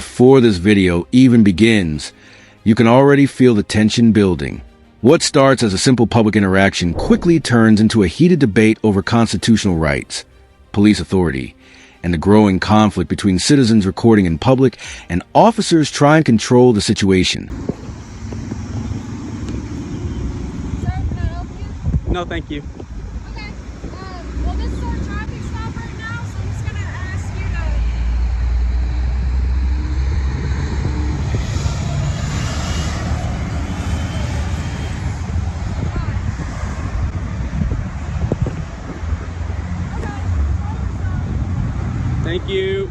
before this video even begins, you can already feel the tension building. What starts as a simple public interaction quickly turns into a heated debate over constitutional rights, police authority, and the growing conflict between citizens recording in public and officers trying to control the situation. Sir, can I help you? No, thank you. Okay. Well, this is our traffic stop right now, so I'm just gonna ask you to. Thank you.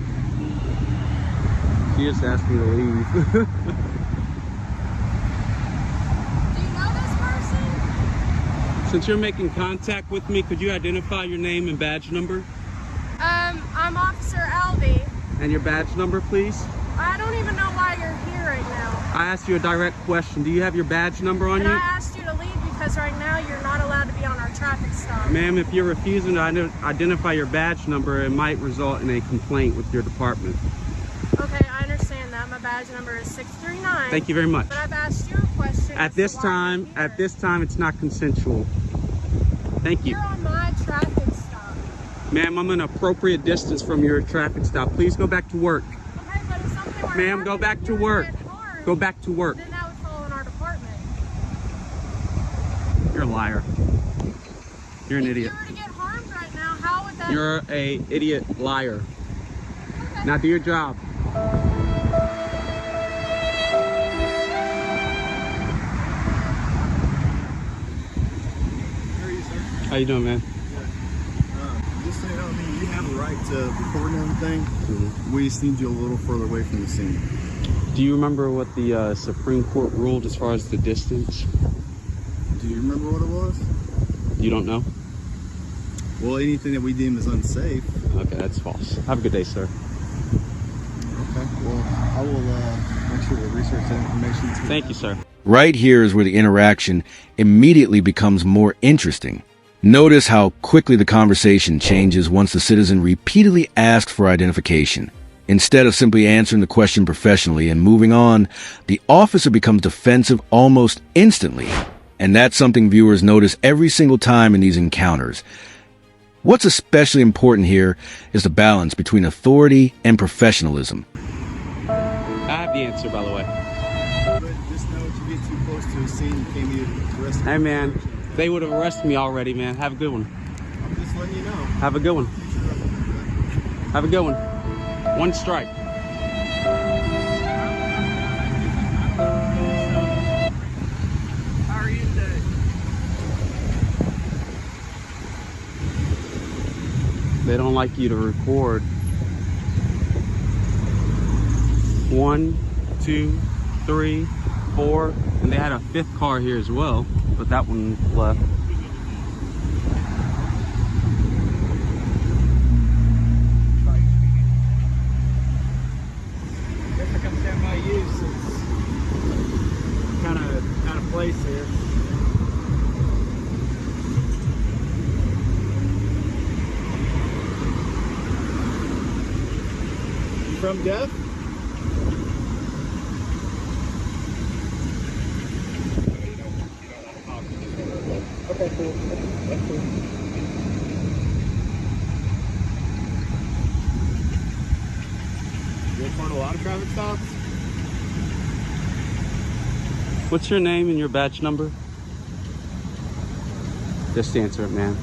She just asked me to leave. Do you know this person? Since you're making contact with me, could you identify your name and badge number? I'm Officer Albie. And your badge number, please? I don't even know why you're here right now. I asked you a direct question. Do you have your badge number on And you? I asked you to leave because right now you're not allowed to be on our traffic stop. Ma'am, if you're refusing to identify your badge number, it might result in a complaint with your department. Okay, I understand that. My badge number is 639. Thank you very much. But I've asked you a question. At this time, it's not consensual. Thank you. You're on my traffic stop. Ma'am, I'm an appropriate distance from your traffic stop. Please go back to work. Okay, but if something were to Ma'am, go happen back and to you were work. get harmed, Go back to work. then that would fall in our department. You're a liar. You're an idiot. If you were to get harmed right now, how would that... You're a idiot liar. Okay. Now do your job. How you doing, man? Just so you know, I mean, you have a right to record and everything. We just need you a little further away from the scene. Do you remember what the Supreme Court ruled as far as the distance? Do you remember what it was? You don't know? Well, anything that we deem as unsafe. Okay, that's false. Have a good day, sir. Okay. Well, I will make sure to research that information. Thank you, sir. Right here is where the interaction immediately becomes more interesting. Notice how quickly the conversation changes once the citizen repeatedly asks for identification. Instead of simply answering the question professionally and moving on, the officer becomes defensive almost instantly. And that's something viewers notice every single time in these encounters. What's especially important here is the balance between authority and professionalism. I have the answer, by the way. But just know if you get too close to a scene, you can't be arrested. Hey, man, they would have arrested me already, man. Have a good one. I'm just letting you know. Have a good one. Have a good one. One strike. How are you today? They don't like you to record. 1, 2, 3, 4, and they had a 5th car here as well, but that one left. Guess I come stand by you since kind of place here. You from Deaf? Okay, cool. That's cool. You report a lot of traffic stops? What's your name and your badge number? Just answer it, man.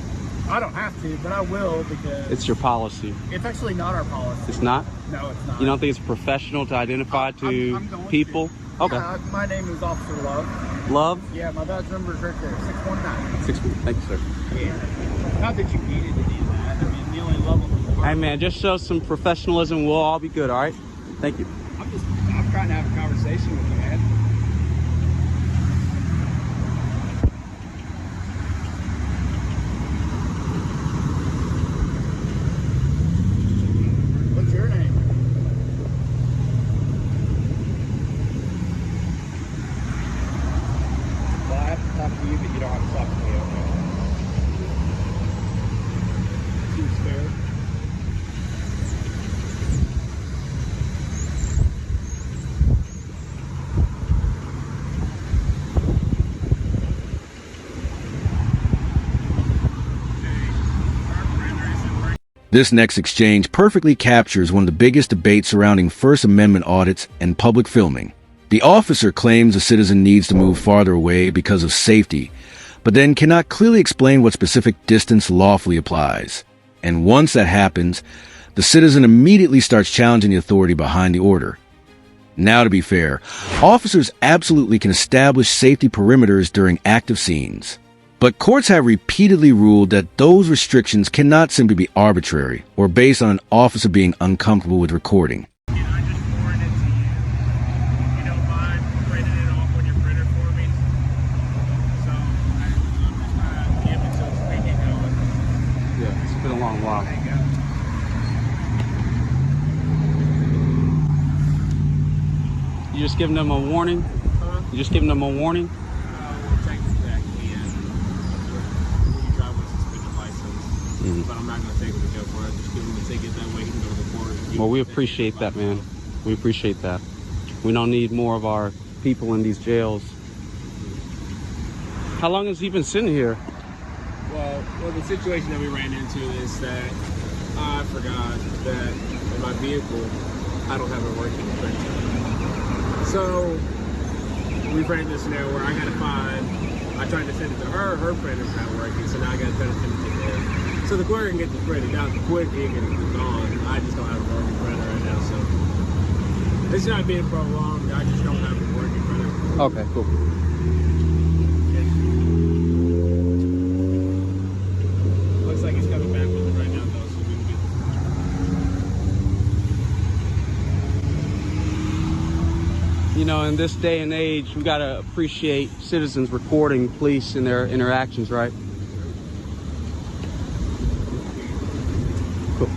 I don't have to, but I will because It's your policy. it's actually not our policy. It's not? No, it's not. You don't think it's professional to identify to I'm going people? Okay. Yeah, my name is Officer Love. Love? Yeah, my badge number is right there, 619. 6. Thank you, sir. Yeah. Not that you needed to do that. I mean, the only level was Hey, man, just show some professionalism. We'll all be good, all right? Thank you. I'm trying to have a conversation with you, man. What's your name? Well, I have to talk to you, but you don't have to talk to me, okay? Seems fair. This next exchange perfectly captures one of the biggest debates surrounding First Amendment audits and public filming. The officer claims a citizen needs to move farther away because of safety, but then cannot clearly explain what specific distance lawfully applies. And once that happens, the citizen immediately starts challenging the authority behind the order. Now, to be fair, officers absolutely can establish safety perimeters during active scenes. But courts have repeatedly ruled that those restrictions cannot simply be arbitrary or based on an officer being uncomfortable with recording. Can I just forward it to you? If you don't mind printing it off on your printer for me? So I'm just gonna give it to us. We can go. Yeah, it's been a long while. There you go. You just giving them a warning? You just giving them a warning? We'll take it back. We drive with a suspended license, but I'm not gonna take him to jail for it. Just give him a ticket. That way he can go to the court. Well, we appreciate that, man. We appreciate that. We don't need more of our people in these jails. How long has he been sitting here? Well, the situation that we ran into is that I forgot that in my vehicle I don't have a working printer. So we ran into a scenario where I tried to send it to her printer's not working, so now I got to try to send it to her. So the courier can get the printer. Now the quick ink is gone. I just don't have a working printer right now, so it's not being prolonged. I just don't have a working printer. Okay, cool. Looks like he's coming back with it right now, though, so we can get You know, in this day and age, we gotta appreciate citizens recording police in their interactions, right? Cool.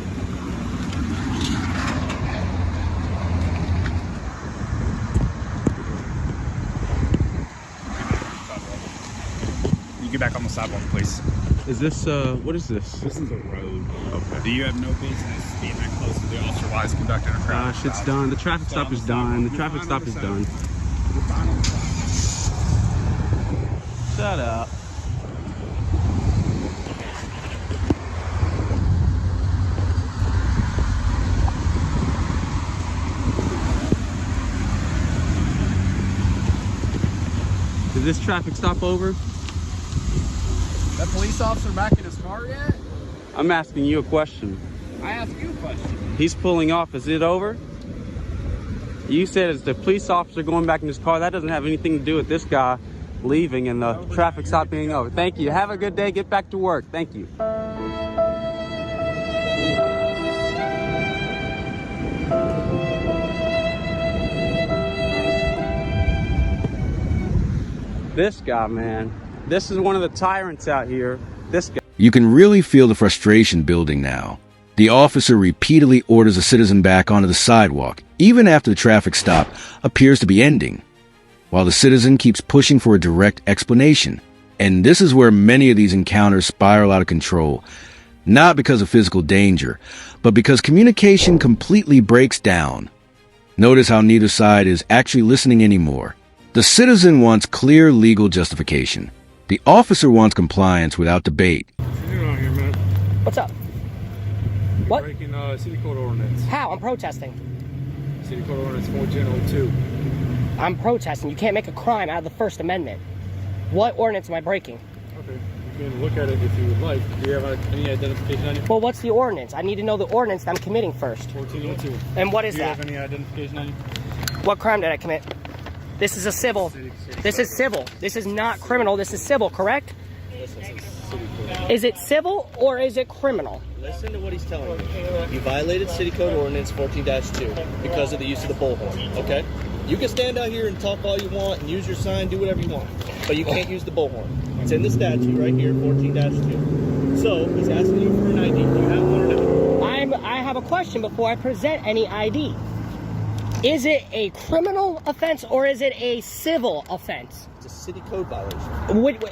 You get back on the sidewalk, please. Is this, what is this? This is a road. Okay. Do you have no business being that close to the officer while he's conducting a traffic Gosh, it's stop? done. The traffic stop is done. The traffic stop is done. Shut up. Is this traffic stop over? that police officer back in his car yet? I'm asking you a question. I asked you a question. He's pulling off. Is it over? You said it's the police officer going back in his car. That doesn't have anything to do with this guy leaving and the traffic stop being over. Thank you. Have a good day. Get back to work. Thank you. This guy, man. This is one of the tyrants out here. This guy. You can really feel the frustration building now. The officer repeatedly orders a citizen back onto the sidewalk, even after the traffic stop appears to be ending, while the citizen keeps pushing for a direct explanation. And this is where many of these encounters spiral out of control, not because of physical danger, but because communication completely breaks down. Notice how neither side is actually listening anymore. The citizen wants clear legal justification. The officer wants compliance without debate. You're on here, man. What's up? What? Breaking city code ordinance. How? I'm protesting. City code ordinance 41002. I'm protesting. You can't make a crime out of the First Amendment. What ordinance am I breaking? Okay, you can look at it if you would like. Do you have any identification on you? Well, what's the ordinance? I need to know the ordinance that I'm committing first. 1402. And what is Do you that? have any identification on you? What crime did I commit? This is a civil. This is civil. This is not criminal. This is civil, correct? Is it civil or is it criminal? Listen to what he's telling you. You violated City Code Ordinance 14-2 because of the use of the bullhorn, okay? You can stand out here and talk all you want and use your sign, do whatever you want, but you can't use the bullhorn. It's in the statute right here, 14-2. So, he's asking you for an ID. Do you have one or not? I have a question before I present any ID. Is it a criminal offense or is it a civil offense? It's a City Code violation.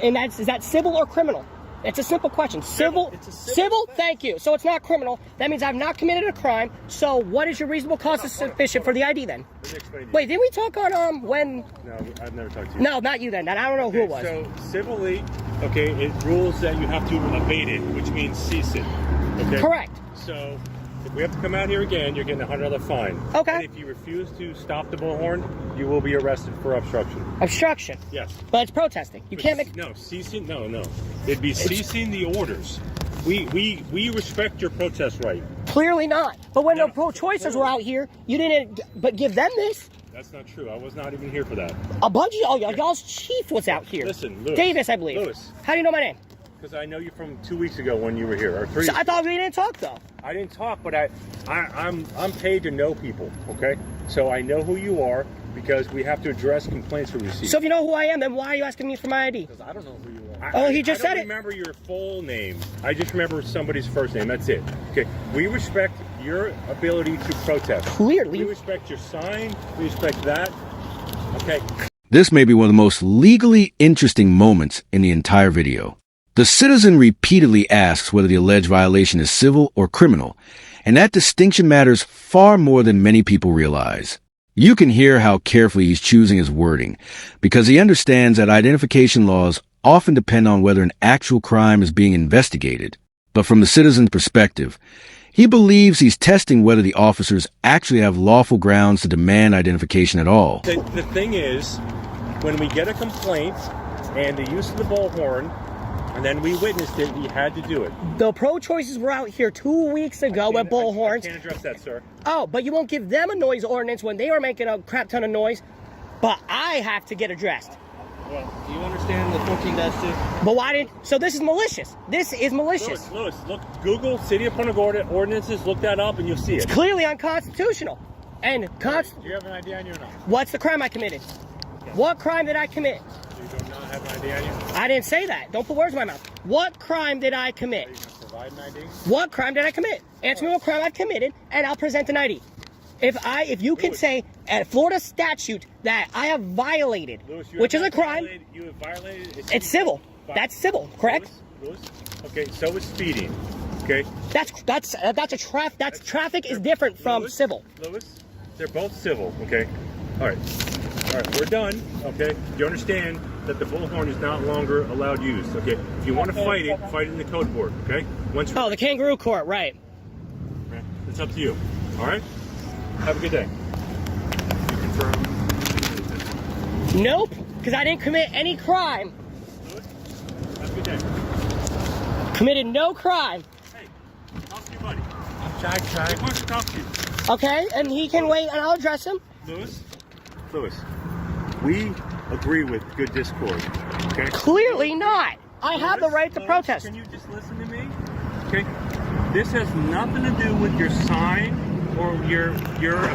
And is that civil or criminal? It's a simple question. Civil? It's a civil. Thank you. So it's not criminal. That means I've not committed a crime. So what is your reasonable cause sufficient for the ID then? Wait, didn't we talk on when? No, I've never talked to you. No, not you then. I don't know who it was. So, civilly, okay, it rules that you have to abate it, which means cease it. Okay? Correct. So if we have to come out here again, you're getting a $100 fine. Okay. And if you refuse to stop the bullhorn, you will be arrested for obstruction. Obstruction. Yes. But it's protesting. You can't make. No, ceasing. No. It'd be ceasing the orders. We respect your protest right. Clearly not. But when No, the pro-choicers were out here, you didn't. But give them this. That's not true. I was not even here for that. A bunch of y'all's chief was out here. Listen, Lewis. Davis, I believe. Lewis. How do you know my name? Because I know you from 2 weeks ago when you were here, or 3. So I thought we didn't talk though. I didn't talk, but I'm paid to know people. Okay, so I know who you are because we have to address complaints we receive. So if you know who I am, then why are you asking me for my ID? Because I don't know who you are. Oh, he just said it. I don't remember your full name. I just remember somebody's first name. That's it. Okay, we respect your ability to protest. Clearly. We respect your sign. We respect that. Okay. This may be one of the most legally interesting moments in the entire video. The citizen repeatedly asks whether the alleged violation is civil or criminal, and that distinction matters far more than many people realize. You can hear how carefully he's choosing his wording, because he understands that identification laws often depend on whether an actual crime is being investigated. But from the citizen's perspective, he believes he's testing whether the officers actually have lawful grounds to demand identification at all. The thing is, when we get a complaint and the use of the bullhorn, and then we witnessed it, we had to do it. The pro-choices were out here 2 weeks ago with bullhorns. I can't address that, sir. Oh, but you won't give them a noise ordinance when they are making a crap ton of noise, but I have to get addressed. Well, do you understand the 14-2? But why didn't... So this is malicious. This is malicious. Lewis, look, Google City of Punta Gorda ordinances, look that up and you'll see it. It's clearly unconstitutional. And Do you have an ID on you or not? what's the crime I committed? What crime did I commit? You do not have an ID on you? I didn't say that. Don't put words in my mouth. What crime did I commit? Are you going to provide an ID? What crime did I commit? Answer me what crime I've committed, and I'll present an ID. If you can say at Florida statute that I have violated, Lewis, which is a crime, you have violated. it's civil. That's civil, correct? Lewis? Okay, so is speeding. Okay. That's traffic is different from Lewis, civil. Lewis, they're both civil. Okay. All right, we're done. Okay. You understand that the bullhorn is not longer allowed use. Okay. If you want to fight it in the code board. Okay. Oh, the kangaroo court, right? It's up to you. All right. Have a good day. You confirm? Nope, because I didn't commit any crime. Lewis, have a good day. Committed no crime. Hey, talk to your buddy. I'm Jack. He wants to talk to you. Okay, and he can wait, and I'll address him. Lewis, we agree with good discord. Okay. Clearly not. I have the right to protest. Can you just listen to me? Okay. This has nothing to do with your sign or your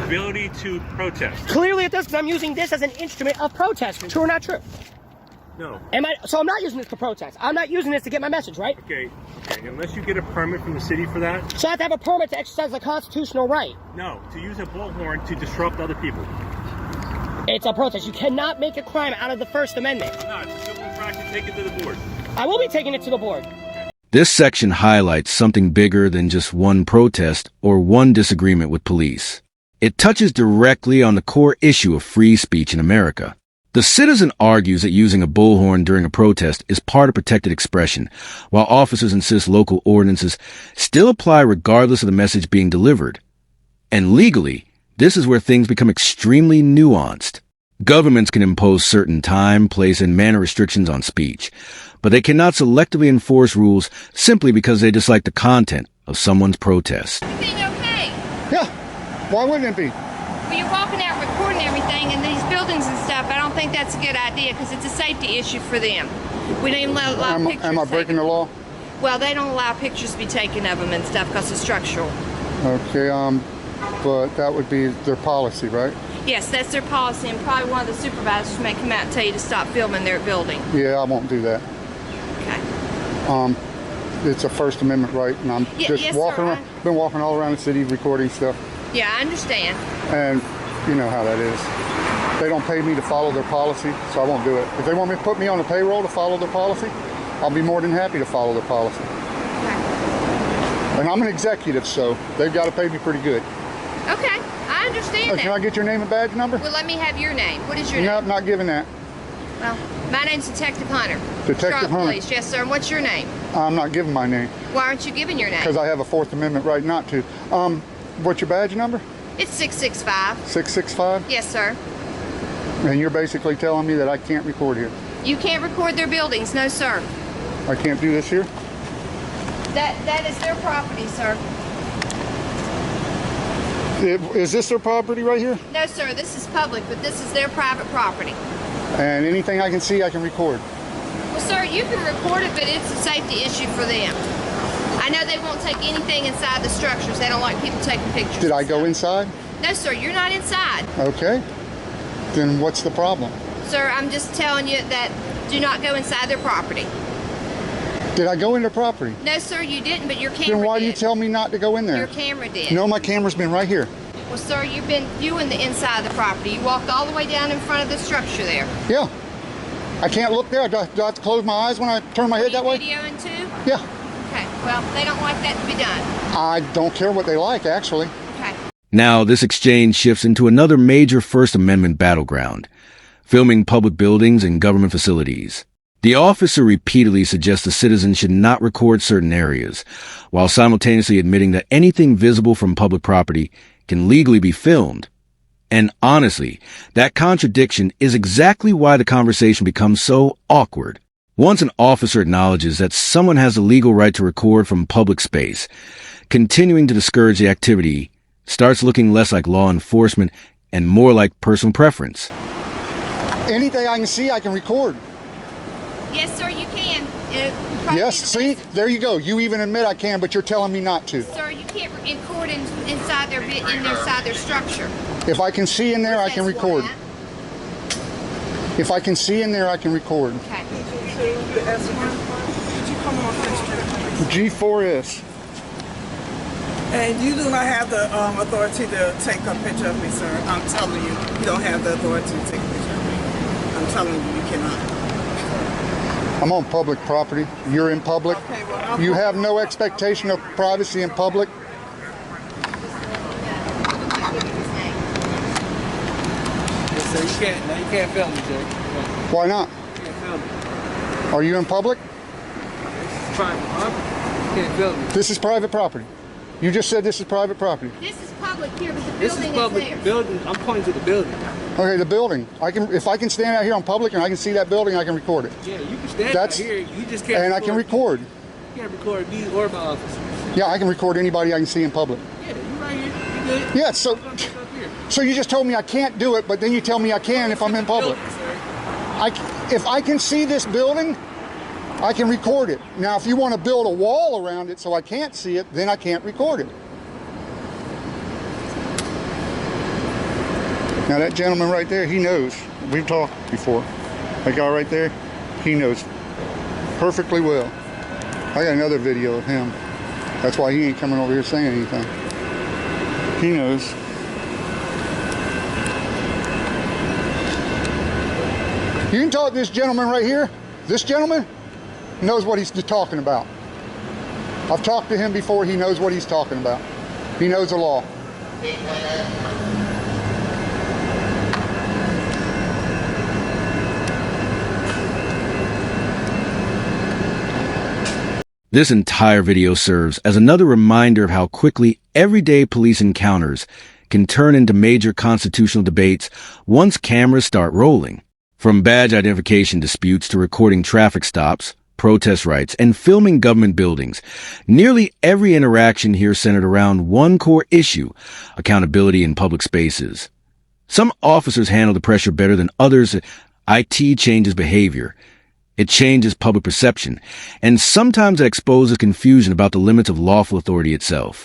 ability to protest. Clearly it does, because I'm using this as an instrument of protest. True or not true? No. So I'm not using this to protest. I'm not using this to get my message, right? Okay. Unless you get a permit from the city for that. So I have to have a permit to exercise a constitutional right. No, to use a bullhorn to disrupt other people. It's a protest. You cannot make a crime out of the First Amendment. I'm not. It's a civil infraction. Take it to the board. I will be taking it to the board. This section highlights something bigger than just one protest or one disagreement with police. It touches directly on the core issue of free speech in America. The citizen argues that using a bullhorn during a protest is part of protected expression, while officers insist local ordinances still apply regardless of the message being delivered. And legally, this is where things become extremely nuanced. Governments can impose certain time, place, and manner restrictions on speech, but they cannot selectively enforce rules simply because they dislike the content of someone's protest. Everything okay? Yeah. Why wouldn't it be? Well, you're walking out recording everything in these buildings and stuff. I don't think that's a good idea because it's a safety issue for them. We don't even allow pictures. Am I breaking the law? Well, they don't allow pictures to be taken of them and stuff because it's structural. Okay, but that would be their policy, right? Yes, that's their policy, and probably one of the supervisors may come out and tell you to stop filming their building. Yeah, I won't do that. Okay. It's a First Amendment right, and I'm just walking around. Been walking all around the city recording stuff. Yeah, I understand. And you know how that is. They don't pay me to follow their policy, so I won't do it. If they want me to put me on the payroll to follow their policy, I'll be more than happy to follow their policy. Okay. And I'm an executive, so they've got to pay me pretty good. Okay, I understand that. Can I get your name and badge number? Well, let me have your name. What is your No, name? not giving that. Well, my name's Detective Hunter. Detective Charlotte Hunter. Police. Yes, sir. And what's your name? I'm not giving my name. Why aren't you giving your name? Because I have a Fourth Amendment right not to. What's your badge number? It's 665. 665? Yes, sir. And you're basically telling me that I can't record here. You can't record their buildings, no, sir. I can't do this here? That is their property, sir. Is this their property right here? No, sir, this is public, but this is their private property. And anything I can see, I can record. Well, sir, you can record it, but it's a safety issue for them. I know they won't take anything inside the structures. They don't like people taking pictures. Did I go inside? No, sir, you're not inside. Okay. Then what's the problem? Sir, I'm just telling you that do not go inside their property. Did I go in their property? No, sir, you didn't, but your camera Then why do you did. tell me not to go in there? Your camera did. No, my camera's been right here. Well, sir, you've been viewing the inside of the property. You walked all the way down in front of the structure there. Yeah. I can't look there. Do I have to close my eyes when I turn my head that way? Videoing too? Yeah. Okay, well, they don't like that to be done. I don't care what they like, actually. Okay. Now, this exchange shifts into another major First Amendment battleground, filming public buildings and government facilities. The officer repeatedly suggests the citizen should not record certain areas, while simultaneously admitting that anything visible from public property can legally be filmed. And honestly, that contradiction is exactly why the conversation becomes so awkward. Once an officer acknowledges that someone has the legal right to record from public space, continuing to discourage the activity starts looking less like law enforcement and more like personal preference. Anything I can see, I can record. Yes, sir, you can. Yes, see? There you go. You even admit I can, but you're telling me not to. Sir, you can't record inside their structure. If I can see in there, I can record. If I can see in there, I can record. Okay. G4S. And you do not have the authority to take a picture of me, sir. I'm telling you, you don't have the authority to take a picture of me. I'm telling you, you cannot. I'm on public property. You're in public. Okay, well, You have no expectation of privacy in public. So you can't film me, Jake. Why not? You can't film me. Are you in public? It's private, huh? You can't film me. This is private property. You just said this is private property. This is public here, but the This building is public theirs. building. I'm pointing to the building. Okay, the building. If I can stand out here on public and I can see that building, I can record it. Yeah, you can stand That's- out here. You just can't. And I can record. You can't record me or my officers. Yeah, I can record anybody I can see in public. Yeah, you right here. You good? Yeah, so Up here. so you just told me I can't do it, but then you tell me I can if I'm in public. Building, sir. If I can see this building, I can record it. Now, if you want to build a wall around it so I can't see it, then I can't record it. Now, that gentleman right there, he knows. We've talked before. That guy right there, he knows perfectly well. I got another video of him. That's why he ain't coming over here saying anything. He knows. You can talk to this gentleman right here. This gentleman knows what he's talking about. I've talked to him before. He knows what he's talking about. He knows the law. This entire video serves as another reminder of how quickly everyday police encounters can turn into major constitutional debates once cameras start rolling. From badge identification disputes to recording traffic stops, protest rights, and filming government buildings, nearly every interaction here centered around one core issue: accountability in public spaces. Some officers handle the pressure better than others. IT changes behavior. It changes public perception, and sometimes it exposes confusion about the limits of lawful authority itself.